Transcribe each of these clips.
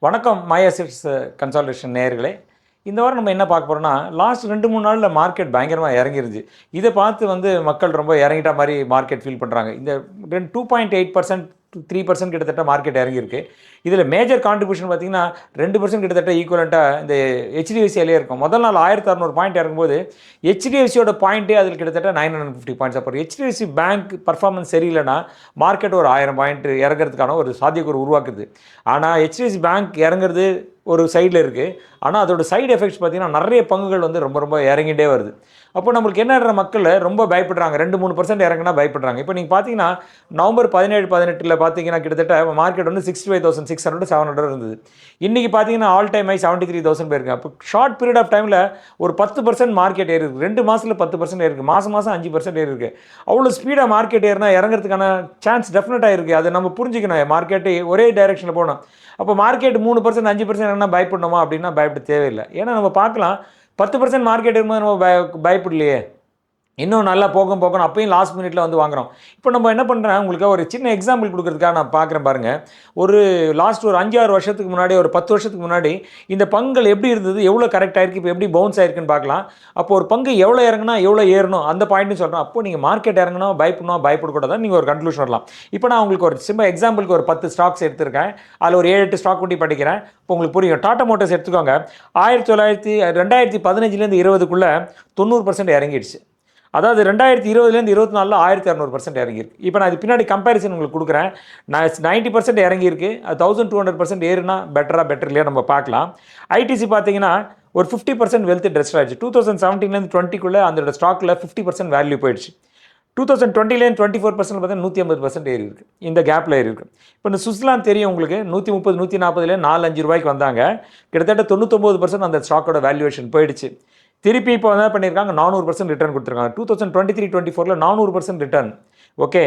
வணக்கம் my assets consolidation நேயர்களே. இந்த வாரம் நம்ம என்ன பார்க்க போகிறோம்னா, லாஸ்ட் 2-3 நாளில் மார்க்கெட் பயங்கரமாக இறங்கிருச்சு. இதை பார்த்து மக்கள் ரொம்ப இறங்கிட்ட மாதிரி மார்க்கெட் ஃபீல் பண்ணுறாங்க. இந்த 2.8% to 3% கிட்டத்தட்ட மார்க்கெட் இறங்கியிருக்கு. இதில் மேஜர் கான்ட்ரிபியூஷன் பார்த்தீங்கன்னா 2% கிட்டத்தட்ட ஈக்குவலண்ட்டாக இந்த ஹெச்டிஎஃப்சியிலே இருக்கும். முதல் நாள் 1600 பாயிண்ட் இறங்கும்போது ஹெச்டிஎஃப்சியோட பாயிண்ட்டே அதில் கிட்டத்தட்ட 950 பாயிண்ட்ஸ். அப்புறம் ஹெச்டிஎஃப்சி பேங்க் பர்ஃபார்மன்ஸ் சரியில்லைன்னா மார்க்கெட் ஒரு 1000 பாயிண்ட் இறங்கிறதுக்கான ஒரு சாத்தியக்கூறு உருவாக்குது. ஆனால் ஹெச்டிஎஃப்சி பேங்க் இறங்குறது ஒரு சைடில் இருக்குது. ஆனால் அதோட சைடு எஃபெக்ட்ஸ் பார்த்திங்கன்னா நிறைய பங்குகள் ரொம்ப ரொம்ப இறங்கிட்டே வருது. அப்போ நம்மளுக்கு என்ன மக்கள் ரொம்ப பயப்படுறாங்க. 2-3% இறங்கினா பயப்படுறாங்க. இப்போ நீங்கள் பார்த்தீங்கன்னா நவம்பர் 17-18 பார்த்தீங்கன்னா கிட்டத்தட்ட மார்க்கெட் 65,600 700 இருந்தது. இன்றைக்கி பார்த்தீங்கன்னா ஆல் டைம் ஹை 73,000 போயிருக்கு. அப்போ ஷார்ட் பீரியட் ஆஃப் டைமில் ஒரு 10% மார்க்கெட் ஏறி இருக்குது. 2 மாதத்தில் 10% ஏறிருக்கு. மாதம் 5% ஏறி இருக்குது. அவ்வளோ ஸ்பீடாக மார்க்கெட் ஏறினா இறங்கிறதுக்கான சான்ஸ் டெஃபினட்டாக இருக்குது. அதை நம்ம புரிஞ்சுக்கணும். மார்க்கெட்டு ஒரே டைரெக்ஷனில் போகணும். அப்போ மார்க்கெட் 3% 5% என்ன பயப்படணுமா அப்படின்னா பயப்பட தேவையில்லை. ஏன்னா நம்ம பார்க்கலாம் 10% மார்க்கெட் இருக்கும்போது நம்ம பயப்படலையே, இன்னும் நல்லா போகணும் அப்பயும் லாஸ்ட் மினிட்ல வாங்குறோம். இப்போ நம்ம என்ன பண்ணுறேன், உங்களுக்கு ஒரு சின்ன எக்ஸாம்பிள் கொடுக்குறதுக்காக நான் பார்க்குறேன் பாருங்கள். ஒரு லாஸ்ட் ஒரு 5-6 வருஷத்துக்கு முன்னாடி, ஒரு 10 வருஷத்துக்கு முன்னாடி இந்த பங்குகள் எப்படி இருந்தது, எவ்வளோ கரெக்ட் ஆயிருக்கு, இப்போ எப்படி பவுன்ஸ் ஆயிருக்குன்னு பார்க்கலாம். அப்போ ஒரு பங்கு எவ்வளோ இறங்கினா எவ்வளோ ஏறணும் அந்த பாயிண்ட்னு சொல்கிறோம். அப்போ நீங்கள் மார்க்கெட் இறங்கணும் பயப்படக்கூடாது, நீங்கள் ஒரு கன்க்ளூஷன் வரலாம். இப்போ நான் உங்களுக்கு ஒரு சிம்பிள் எக்ஸாம்பிளுக்கு ஒரு 10 ஸ்டாக்ஸ் எடுத்திருக்கேன். அதில் ஒரு 7-8 ஸ்டாக் கூட்டி படிக்கிறேன். இப்போ உங்களுக்கு புரியும். டாடா மோட்டர்ஸ் எடுத்துக்கோங்க. 2015 2020 90% இறங்கிடுச்சு. அதாவது 2020 24 1600% இறங்கியிருக்கு. இப்போ நான் இது பின்னாடி கம்பேரிசன் உங்களுக்கு கொடுக்குறேன். நான் 90% இறங்கியிருக்கு. 1200% ஏறுனா பெட்டர் இல்லையா நம்ம பார்க்கலாம். ஐடிசி பார்த்தீங்கன்னா ஒரு 50% வெல்த் டெஸ்ட் ஆயிடுச்சு. 2017 20 அந்த ஸ்டாக்கில் 50% வேல்யூ போயிடுச்சு. 2020 24% பார்த்தீங்கன்னா 150% ஏறி இருக்குது. இந்த கேப்பில் ஏறி இருக்குது. இப்போ இந்த சுவிட்சர்லாந்து தெரியும் உங்களுக்கு. 130 140 4-5 ரூபாய்க்கு வந்தாங்க. கிட்டத்தட்ட 99% அந்த ஸ்டாக்கோட வேல்யூவேஷன் போயிடுச்சு. திருப்பி இப்போ என்ன பண்ணியிருக்காங்க, 400% ரிட்டர்ன் கொடுத்துருக்காங்க. 2023-24 400% ரிட்டர்ன். ஓகே.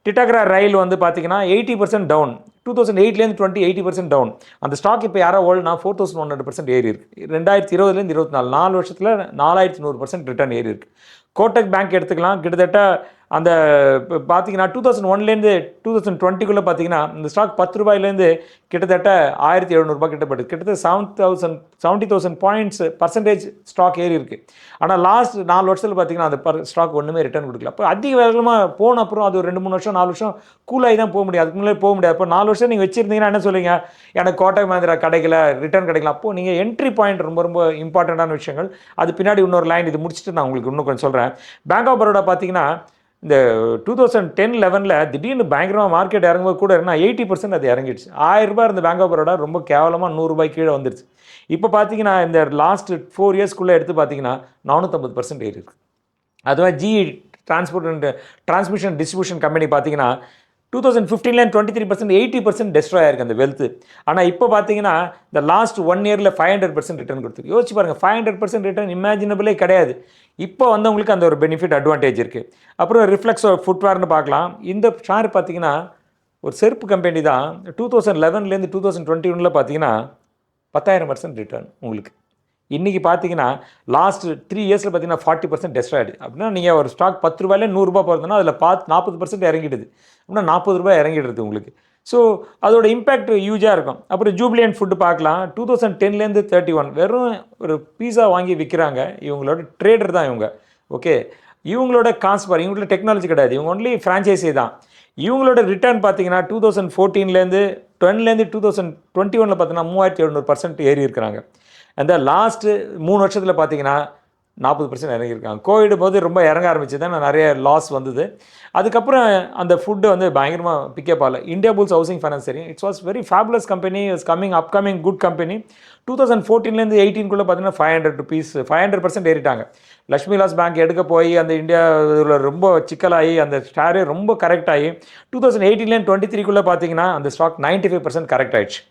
டிட்டாகிரா ரயில் பார்த்தீங்கன்னா 80% டவுன். 2008 80% டவுன். அந்த ஸ்டாக் இப்போ யாரோ ஓல்டுனா 4100% ஏறி இருக்குது. 2020 24 4 வருஷத்தில் 4100% ரிட்டர்ன் ஏறி இருக்குது. கோட்டக் பேங்க் எடுத்துக்கலாம். கிட்டத்தட்ட அந்த பார்த்தீங்கன்னா 2001 2020 பார்த்தீங்கன்னா இந்த ஸ்டாக் 10 ரூபாயிலேருந்து கிட்டத்தட்ட 1700 கிட்டப்பட்டு கிட்டத்தட்ட 70,000 பாயிண்ட்ஸ் பர்சன்டேஜ் ஸ்டாக் ஏறி இருக்குது. ஆனால் லாஸ்ட் 4 வருஷத்தில் பார்த்தீங்கன்னா அந்த ஸ்டாக் ஒன்றுமே ரிட்டர்ன் கொடுக்கல. அப்போ அதிக வேகமாக போன அப்புறம் அது ஒரு 2-3 வருஷம் 4 வருஷம் கூலாகி தான் போக முடியும். அதுக்கு முன்னாடி போக முடியாது. இப்போ 4 வருஷம் நீங்கள் வச்சுருந்தீங்கன்னா என்ன சொல்லுவீங்க, எனக்கு கோட்டக் மஹிந்திரா கிடைக்கல, ரிட்டர்ன் கிடைக்கல. அப்போது நீங்கள் என்ட்ரி பாயிண்ட் ரொம்ப ரொம்ப இம்பார்ட்டண்ட்டான விஷயங்கள். அது பின்னாடி இன்னொரு லைன் இது முடிச்சுட்டு நான் உங்களுக்கு இன்னும் கொஞ்சம் சொல்கிறேன். பேங்க் ஆஃப் பரோடா பார்த்தீங்கன்னா இந்த 2010-11 திடீர்னு பயங்கரமாக மார்க்கெட் இறங்கும்போது கூட என்ன 80% அது இறங்கிடுச்சு. 1000 ரூபாய் இருந்த பேங்க் ஆஃப் பரோடா ரொம்ப கேவலமாக 100 ரூபாய் கீழே வந்துடுச்சு. இப்போ பார்த்தீங்கன்னா இந்த லாஸ்ட் 4 இயர்ஸ்க்குள்ளே எடுத்து பார்த்தீங்கன்னா 450% ஏறி இருக்குது. அதுவே GE transport and transmission distribution company பார்த்தீங்கன்னா 2015 23% 80% டெஸ்ட்ராய் ஆயிருக்கு அந்த வெல்த்து. ஆனால் இப்போ பார்த்தீங்கன்னா இந்த லாஸ்ட் 1 இயரில் 500% ரிட்டர்ன் கொடுத்துருக்கு. யோசிச்சு பாருங்கள், 500% ரிட்டர்ன் இமேஜினபிளே கிடையாது. இப்போ வந்தவங்களுக்கு அந்த ஒரு பெனிஃபிட் அட்வான்டேஜ் இருக்குது. அப்புறம் ரிஃப்ளெக்ஸ் ஃபுட்வேர்னு பார்க்கலாம். இந்த ஷேர் பார்த்தீங்கன்னா ஒரு செருப்பு கம்பெனி தான். 2011 2021 பார்த்தீங்கன்னா 10,000% ரிட்டர்ன் உங்களுக்கு. இன்றைக்கி பார்த்தீங்கன்னா லாஸ்ட் 3 இயர்ஸில் பார்த்தீங்கன்னா 40% டெஸ்ட்ராய்டு. அப்படின்னா நீங்கள் ஒரு ஸ்டாக் 10 ரூபாயிலே 100 ரூபா போகிறதுனா அதில் 40% இறங்கிடுது. அப்படின்னா 40 ரூபாய் இறங்கிடுது உங்களுக்கு. ஸோ அதோட இம்பேக்ட் ஹியூஜாக இருக்கும். அப்புறம் ஜூப்ளியன்ட் ஃபுட்டு பார்க்கலாம். 2010 31 வெறும் ஒரு பீஸா வாங்கி விற்கிறாங்க. இவங்களோட ட்ரேடர் தான் இவங்க. ஓகே. இவங்களோட காசு பாரு, இவங்களோட டெக்னாலஜி கிடையாது, இவங்க ஒன்லி ஃப்ரான்ச்சைஸி தான். இவங்களோட ரிட்டர்ன் பார்த்தீங்கன்னா 2014 2021 பார்த்தீங்கன்னா 3700% ஏறி இருக்கிறாங்க. அந்த லாஸ்ட்டு 3 வருஷத்தில் பார்த்தீங்கன்னா 40% இறங்கியிருக்காங்க. கோவிட் போது ரொம்ப இறங்க ஆரம்பிச்சு தான் நிறைய லாஸ் வந்தது. அதுக்கப்புறம் அந்த ஃபுட்டு பயங்கரமாக பிக்கப் ஆகல. இந்தியா புல்ஸ் ஹவுசிங் ஃபைனான்ஸ் தெரியும். It's was very fabulous company, is upcoming good company. 2014 18 பார்த்தீங்கன்னா 500 rupees 500% ஏறிட்டாங்க. லக்ஷ்மி விலாஸ் பேங்க் எடுக்க போய் அந்த இந்தியா இதில் ரொம்ப சிக்கலாகி அந்த ஷேரே ரொம்ப கரெக்ட் ஆகி 2018 23 பார்த்தீங்கன்னா அந்த ஸ்டாக் 95% கரெக்ட் ஆயிடுச்சு.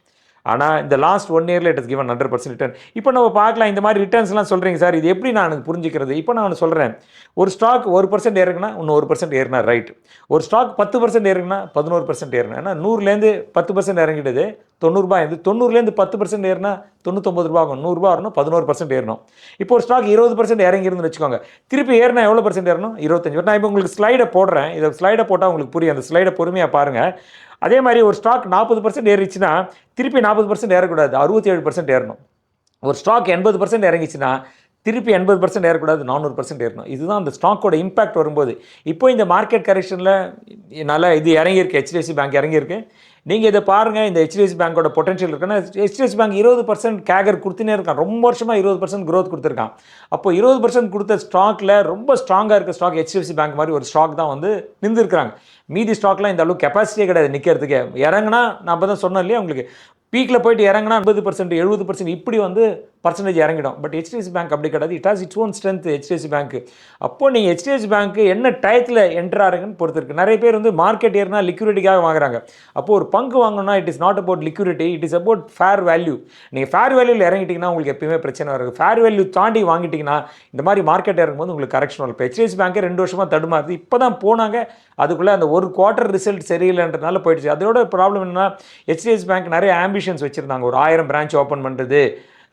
ஆனால் இந்த லாஸ்ட் 1 இயரில் இட் இஸ் கிவன் 100% ரிட்டர்ன். இப்போ நம்ம பார்க்கலாம், இந்த மாதிரி ரிட்டர்ன்ஸ்லாம் சொல்கிறீங்க சார், இது எப்படி நான் எனக்கு புரிஞ்சிக்கிறது? இப்போ நான் சொல்கிறேன், ஒரு ஸ்டாக் 1% ஏறுனா இன்னும் 1% ஏறினா ரைட். ஒரு ஸ்டாக் 10% ஏறுனா 11% ஏறினா. ஏன்னா 100லேருந்து 10% இறங்கிடுது, 90 இருந்து 90லேருந்து 10% ஏறினா 99 ரூபா ஆகும். 100 ரூபா வரணும், 11% ஏறணும். இப்போ ஒரு ஸ்டாக் 20% இறங்கிருந்துன்னு வச்சுக்கோங்க, திருப்பி ஏறினா எவ்வளோ பர்சன்ட் ஏறணும்? 25. நான் இப்போ உங்களுக்கு ஸ்லைடை போடுறேன், இதை ஸ்லைடை போட்டால் உங்களுக்கு புரியும். அந்த ஸ்லைடை பொறுமையாக பாருங்கள். அதே மாதிரி ஒரு ஸ்டாக் 40% ஏறிச்சுன்னா திருப்பி 40% ஏறக்கூடாது, 67% ஏறணும். ஒரு ஸ்டாக் 80% இறங்கிச்சுன்னா திருப்பி 80% ஏறக்கூடாது, 400% ஏறணும். இதுதான் அந்த ஸ்டாக்கோட இம்பாக்ட் வரும்போது. இப்போ இந்த மார்க்கெட் கரெக்ஷனில் நல்லா இது இறங்கியிருக்கு, HDFC பேங்க் இறங்கியிருக்கு. நீங்கள் இதை பாருங்கள், இந்த HDFC பேங்கோட பொட்டன்ஷியல் இருக்குன்னா, HDFC பேங்க் 20% கேகர் கொடுத்துனே இருக்கான். ரொம்ப வருஷமாக 20% க்ரோத் கொடுத்துருக்கான். அப்போ 20% கொடுத்த ஸ்டாக்கில் ரொம்ப ஸ்ட்ராங்காக இருக்க ஸ்டாக் HDFC பேங்க் மாதிரி ஒரு ஸ்டாக் தான் வந்து நின்றுருக்குறாங்க. மீதி ஸ்டாக்லாம் இந்த அளவுக்கு கெப்பாசிட்டியே கிடையாது நிற்கிறதுக்கு. இறங்கினா நான் அப்போ தான் சொன்னேன் இல்லையா உங்களுக்கு, பீக்கில் போயிட்டு இறங்கினா 50%, 70% இப்படி வந்து பர்சன்டேஜ் இறங்கிடும். பட் HDFC பேங்க் அப்படி கிடையாது. It has its own strength HDFC bank. அப்போது நீங்கள் HDFC பேங்க்கு என்ன டயத்தில் என்ட்ரு ஆகுன்னு பொறுத்து இருக்குது. நிறைய பேர் வந்து மார்க்கெட் ஏறினா லிக்விடிட்டிக்காக வாங்குறாங்க. அப்போது ஒரு பங்கு வாங்கணும்னா it is not about liquidity, it is about fair value. நீங்கள் ஃபேர் வேல்யூவில் இறங்கிட்டிங்கன்னா உங்களுக்கு எப்பயுமே பிரச்சனை வருது. ஃபேர் வேல்யூ தாண்டி வாங்கிட்டிங்கன்னா இந்த மாதிரி மார்க்கெட் இறங்கும்போது உங்களுக்கு கரெக்ஷன் வரும். இப்போ HDFC பேங்க்கே 2 வருஷமாக தடுமாறுது. இப்போ தான் போனாங்க, அதுக்குள்ளே அந்த ஒரு குவார்ட்டர் ரிசல்ட் சரியில்லைன்றதுனால போயிடுச்சு. அதோட ப்ராப்ளம் என்னன்னா, HDFC பேங்க் நிறைய ஆம்பிஷன்ஸ் வச்சுருந்தாங்க, ஒரு 1000 பிரான்ச் ஓப்பன் பண்ணுறது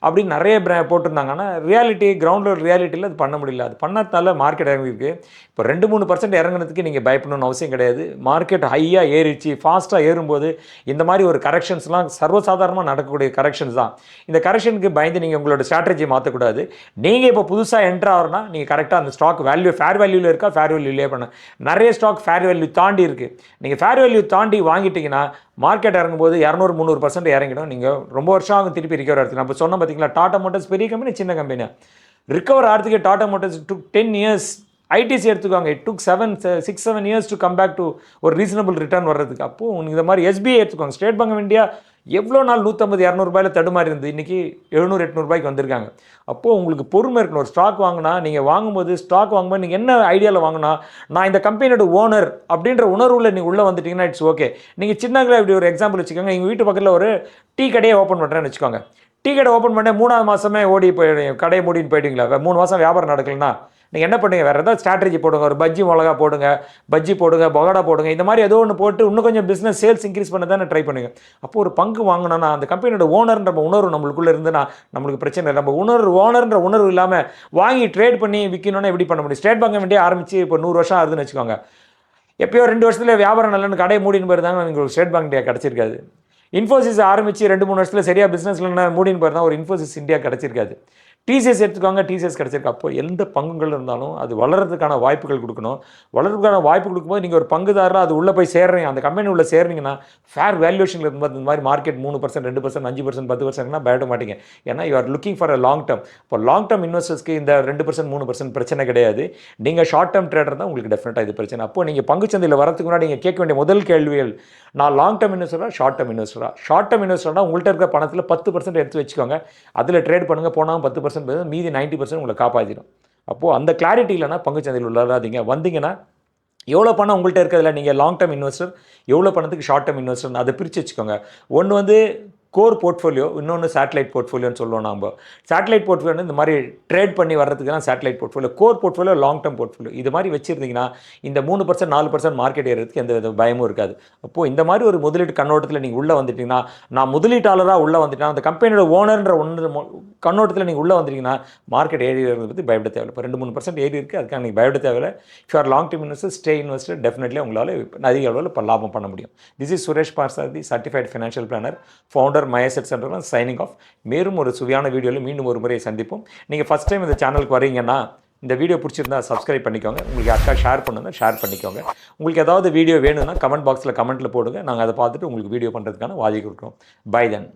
அப்படின்னு நிறைய போட்டிருந்தாங்க. ஆனால் ரியாலிட்டி, கிரவுண்டில் ரியாலிட்டியில் அது பண்ண முடியல. அது பண்ணதால மார்க்கெட் இறங்கிருக்கு. இப்போ 2-3% இறங்குனதுக்கு நீங்கள் பயப்படணும்னு அவசியம் கிடையாது. மார்க்கெட் ஹையாக ஏறிச்சு, ஃபாஸ்ட்டாக ஏறும்போது இந்த மாதிரி ஒரு கரெக்ஷன்ஸ்லாம் சர்வசாதாரணமாக நடக்கக்கூடிய கரெக்ஷன்ஸ் தான். இந்த கரெக்ஷனுக்கு பயந்து நீங்கள் உங்களோட ஸ்ட்ராட்டஜி மாற்றக்கூடாது. நீங்கள் இப்போ புதுசாக என்ட்ரு ஆகிறனா நீங்கள் கரெக்டாக அந்த ஸ்டாக் வேல்யூ ஃபேர் வேல்யூவில் இருக்கா, ஃபேர் வேல்யூலே பண்ண. நிறைய ஸ்டாக் ஃபேர் வேல்யூ தாண்டி இருக்குது. நீங்கள் ஃபேர் வேல்யூ தாண்டி வாங்கிட்டீங்கன்னா மார்க்கெட் இறங்கும்போது 200-300% இறங்கிடும். நீங்கள் ரொம்ப வருஷம் ஆகும் திருப்பி ரிகவர் ஆகிறதுக்கு. நம்ம சொன்ன பார்த்தீங்களா, டாடா மோட்டர்ஸ் பெரிய கம்பெனி, சின்ன கம்பெனியா ரிகவர் ஆகிறதுக்கு Tata Motors took 10 years. ITC எடுத்துக்காங்க, it took 6-7 years to come back to ஒரு ரீசனபிள் ரிட்டர்ன் வர்றதுக்கு. அப்போது இந்த மாதிரி SBI எடுத்துக்கோங்க, ஸ்டேட் பேங்க் ஆஃப் இந்தியா எவ்வளோ நாள் 150-200 ரூபாயில் தடுமாறி இருந்து இன்றைக்கி 700-800 ரூபாய்க்கு வந்திருக்காங்க. அப்போது உங்களுக்கு பொறுமை இருக்கணும். ஒரு ஸ்டாக் வாங்கினா நீங்கள் வாங்கும்போது நீங்கள் என்ன ஐடியாவில் வாங்கினா, நான் இந்த கம்பெனியோட ஓனர் அப்படின்ற உணர்வில் நீங்கள் உள்ளே வந்துட்டிங்கன்னா இட்ஸ் ஓகே. நீங்கள் சின்னங்களா இப்படி ஒரு எக்ஸாம்பிள் வச்சுக்கோங்க, எங்கள் வீட்டு பக்கத்தில் ஒரு டீ கடையை ஓப்பன் பண்ணுறேன்னு வச்சுக்கோங்க. டீ கடை ஓப்பன் பண்ண 3ஆவது மாதமே ஓடி கடையை மூடின்னு போயிட்டீங்களா, 3 மாதம் வியாபாரம் நடக்கலன்னா நீங்கள் என்ன பண்ணுங்க, வேறு ஏதாவது ஸ்ட்ராட்டஜி போடுங்க. ஒரு பஜ்ஜி மிளகா போடுங்க, பஜ்ஜி போடுங்க, பகோடா போடுங்க. இந்த மாதிரி ஏதோ ஒன்று போட்டு இன்னும் கொஞ்சம் பிஸ்னஸ் சேல்ஸ் இன்க்ரீஸ் பண்ண தானே ட்ரை பண்ணுங்க. அப்போ ஒரு பங்கு வாங்கினோன்னா அந்த கம்பெனியோட ஓனர்ன்ற உணர்வு நம்மளுக்குள்ளே இருந்துன்னா நம்மளுக்கு பிரச்சனை இல்லை. நம்ம ஓனர்ன்ற உணர்வு இல்லாமல் வாங்கி ட்ரேட் பண்ணி விற்கணும்னா எப்படி பண்ண முடியும்? ஸ்டேட் பேங்க் ஆஃப் இந்தியா ஆரம்பித்து இப்போ 100 வருஷம் ஆகுதுன்னு வச்சுக்கோங்க. எப்பயோ 2 வருஷத்தில் வியாபாரம் நல்லன்னு கடையை மூடின்னு போயிருந்தாங்க, உங்களுக்கு ஸ்டேட் பேங்க் இந்தியா கிடச்சிருக்காது. இன்ஃபோசிஸ் ஆரம்பித்து 2-3 வருஷத்தில் சரியாக பிஸ்னஸில் மூடின்னு போயிருந்தால் ஒரு இன்ஃபோசிஸ் இந்தியா கிடச்சிருக்காது. டிசிஎஸ் எடுத்துக்காங்க, டிசிஎஸ் கிடச்சிருக்கு. அப்போ எந்த பங்குகள் இருந்தாலும் அது வளர்கிறதுக்கான வாய்ப்புகள் கொடுக்கணும். வளர்கிறதுக்கான வாய்ப்பு கொடுக்கும்போது நீங்கள் ஒரு பங்குதாரராக அது உள்ளே போய் சேர்றீங்க, அந்த கம்பெனி உள்ளே சேர்றீங்கன்னா ஃபேர் வேல்யூஷனில் இருக்கும்போது இந்த மாதிரி மார்க்கெட் 3%, 2%, 5%, 10%னா பயப்பட மாட்டீங்க. ஏன்னா you are looking for a long term. இப்போ லாங் டேர்ம் இன்வெஸ்டர்ஸ்க்கு இந்த 2%, 3% பிரச்சனை கிடையாது. நீங்கள் ஷார்ட் டேர்ம் ட்ரேடர் தான், உங்களுக்கு டெஃபினட்டாக இது பிரச்சனை. அப்போ நீங்கள் பங்குச்சந்தையில் வரதுக்கு முன்னாடி நீங்கள் கேட்க வேண்டிய முதல் கேள்விகள், நான் லாங் டேர்ம் இன்வெஸ்டரா, ஷார்ட் டேர்ம் இன்வெஸ்டரா? ஷார்ட் டேர்ம் இன்வெஸ்டர்னா உங்கள்கிட்ட இருக்கிற பணத்தில் 10% எடுத்து வச்சுக்கோங்க, அதில் ட்ரேட் பண்ணுங்கள். போனாலும் 10% மீதி 90% உங்களை காப்பாற்றிடும். அப்போது அந்த கிளாரிட்டி இல்லைனா பங்குச்சந்தையில் உள்ளாதீங்க. வந்தீங்கன்னா எவ்வளோ பணம் உங்கள்கிட்ட இருக்கிறதுல நீங்கள் லாங் டேர்ம் இன்வெஸ்டர், எவ்வளோ பணத்துக்கு ஷார்ட் டேர்ம் இன்வெஸ்டர், அதை பிரித்து வச்சுக்கோங்க. ஒன்று வந்து கோர் போர்ட்ஃபோலியோ, இன்னொன்று சேட்டலைட் போர்ட்ஃபோலியோன்னு சொல்லுவோம். நம்ம சேட்டலைட் போர்ட்ஃபோலியோ இந்த மாதிரி ட்ரேட் பண்ணி வர்றதுக்கு தான் satellite portfolio. Core portfolio long term portfolio. இது மாதிரி வச்சுருந்தீங்கன்னா இந்த 3%, 4% மார்க்கெட் ஏறதுக்கு எந்த வித பயமும் இருக்காது. அப்போது இந்த மாதிரி ஒரு முதலீட்டு கண்ணோட்டத்தில் நீங்கள் உள்ளே வந்துட்டிங்கன்னா, நான் முதலீட்டாளராக உள்ளே வந்துட்டேன், அந்த கம்பெனியோட ஓனர்ன்ற கண்ணோட்டத்தில் நீங்கள் உள்ளே வந்துட்டீங்கன்னா மார்க்கெட் ஏறி பற்றி பயப்பட தேவையில்லை. இப்போ 2-3% ஏறி இருக்குது, அதுக்காக நீங்கள் பயப்பட தேவையில்லை. If are long term investor, stay investor, definitely உங்களால் அதிக அளவில் இப்போ லாபம் பண்ண முடியும். This is Suresh Parthasarathy, certified financial planner, founder மையசெட் சென்டர், சைனிங் ஆஃப். மேலும் ஒரு சுவையான வீடியோவில் மீண்டும் ஒரு முறை சந்திப்போம். நீங்கள் ஃபஸ்ட் டைம் இந்த சேனலுக்கு வரீங்கன்னா இந்த வீடியோ பிடிச்சிருந்தா சப்ஸ்கிரைப் பண்ணிக்கோங்க. உங்களுக்கு யாருக்கா ஷேர் பண்ணுன்னா ஷேர் பண்ணிக்கோங்க. உங்களுக்கு ஏதாவது வீடியோ வேணும்னா கமெண்ட் பாக்ஸில் கமெண்ட்டில் போடுங்க, நாங்கள் அதை பார்த்துட்டு உங்களுக்கு வீடியோ பண்ணுறதுக்கான வாதி கொடுக்குறோம். பை தென்.